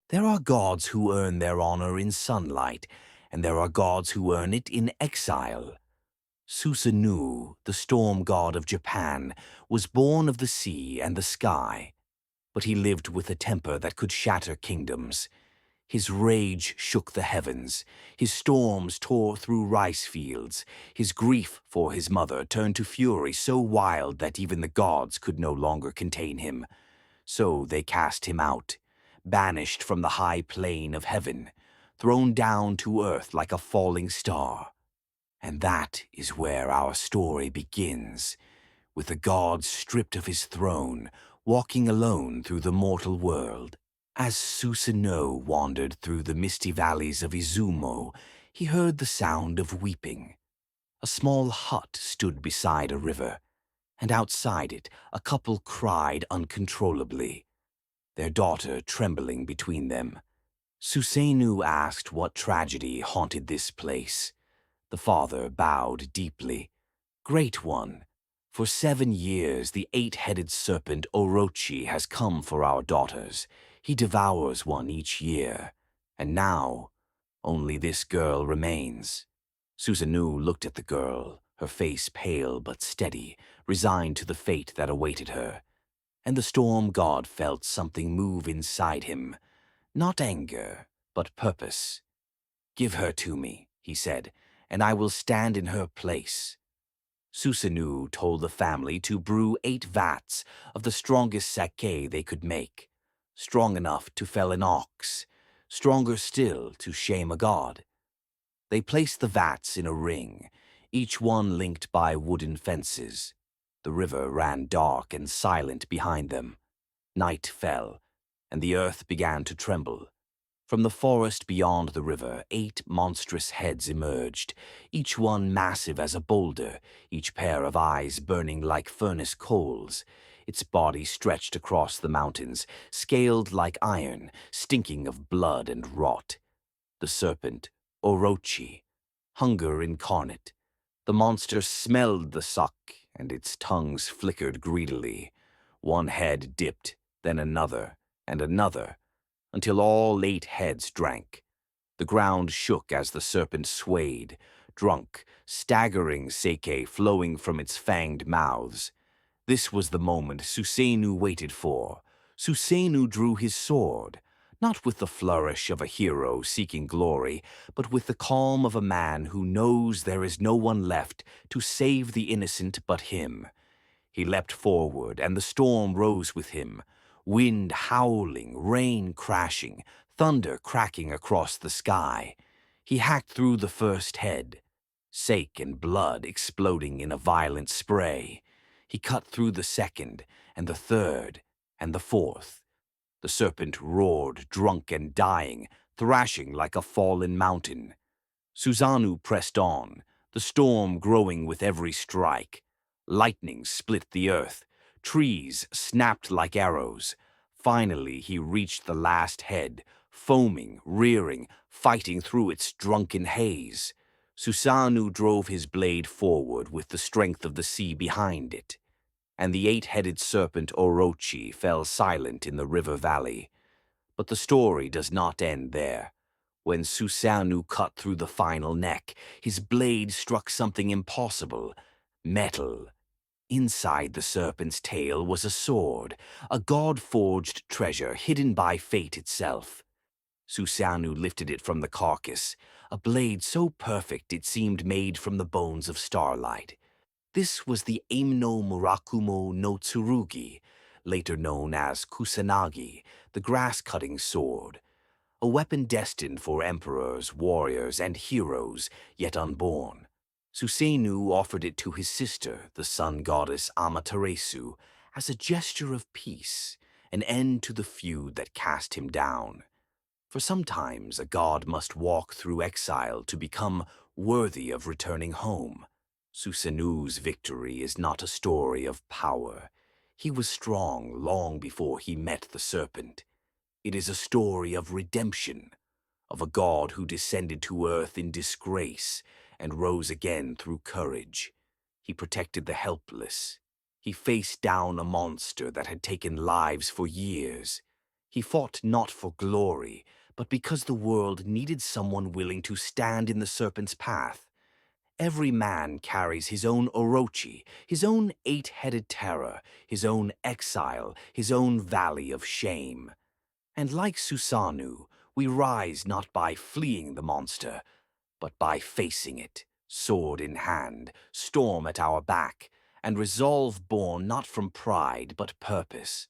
There are gods who earn their honor in sunlight, and there are gods who earn it in exile. Susanoo, the storm god of Japan, was born of the sea and the sky, but he lived with a temper that could shatter kingdoms. His rage shook the heavens, his storms tore through rice fields, his grief for his mother turned to fury so wild that even the gods could no longer contain him. So they cast him out, banished from the high plane of heaven, thrown down to earth like a falling star. And that is where our story begins, with the god stripped of his throne, walking alone through the mortal world. As Susanoo wandered through the misty valleys of Izumo, he heard the sound of weeping. A small hut stood beside a river, and outside it a couple cried uncontrollably, their daughter trembling between them. Susanoo asked what tragedy haunted this place. The father bowed deeply. Great one, for 7 years the 8-headed serpent Orochi has come for our daughters. He devours one each year, and now only this girl remains. Susanoo looked at the girl, her face pale but steady, resigned to the fate that awaited her. And the storm god felt something move inside him, not anger, but purpose. "Give her to me," he said, "and I will stand in her place." Susanoo told the family to brew 8 vats of the strongest sake they could make, strong enough to fell an ox, stronger still to shame a god. They placed the vats in a ring, each one linked by wooden fences. The river ran dark and silent behind them. Night fell, and the earth began to tremble. From the forest beyond the river, 8 monstrous heads emerged, each one massive as a boulder, each pair of eyes burning like furnace coals. Its body stretched across the mountains, scaled like iron, stinking of blood and rot. The serpent, Orochi, hunger incarnate. The monster smelled the suck, and its tongues flickered greedily. One head dipped, then another, and another, until all 8 heads drank. The ground shook as the serpent swayed, drunk, staggering sake flowing from its fanged mouths. This was the moment Susanoo waited for. Susanoo drew his sword, not with the flourish of a hero seeking glory, but with the calm of a man who knows there is no one left to save the innocent but him. He leapt forward, and the storm rose with him, wind howling, rain crashing, thunder cracking across the sky. He hacked through the first head, sake and blood exploding in a violent spray. He cut through the second, and the third, and the fourth. The serpent roared, drunk and dying, thrashing like a fallen mountain. Susanoo pressed on, the storm growing with every strike. Lightning split the earth. Trees snapped like arrows. Finally, he reached the last head, foaming, rearing, fighting through its drunken haze. Susanoo drove his blade forward with the strength of the sea behind it, and the 8-headed serpent Orochi fell silent in the river valley. But the story does not end there. When Susanoo cut through the final neck, his blade struck something impossible, metal. Inside the serpent's tail was a sword, a god-forged treasure hidden by fate itself. Susanoo lifted it from the carcass, a blade so perfect it seemed made from the bones of starlight. This was the Aimno Murakumo no Tsurugi, later known as Kusanagi, the grass-cutting sword, a weapon destined for emperors, warriors, and heroes, yet unborn. Susanoo offered it to his sister, the sun goddess Amaterasu, as a gesture of peace, an end to the feud that cast him down. For sometimes a god must walk through exile to become worthy of returning home. Susanoo's victory is not a story of power. He was strong long before he met the serpent. It is a story of redemption, of a god who descended to earth in disgrace and rose again through courage. He protected the helpless. He faced down a monster that had taken lives for years. He fought not for glory, but because the world needed someone willing to stand in the serpent's path. Every man carries his own Orochi, his own eight-headed terror, his own exile, his own valley of shame. And like Susanoo, we rise not by fleeing the monster, but by facing it, sword in hand, storm at our back, and resolve born not from pride but purpose.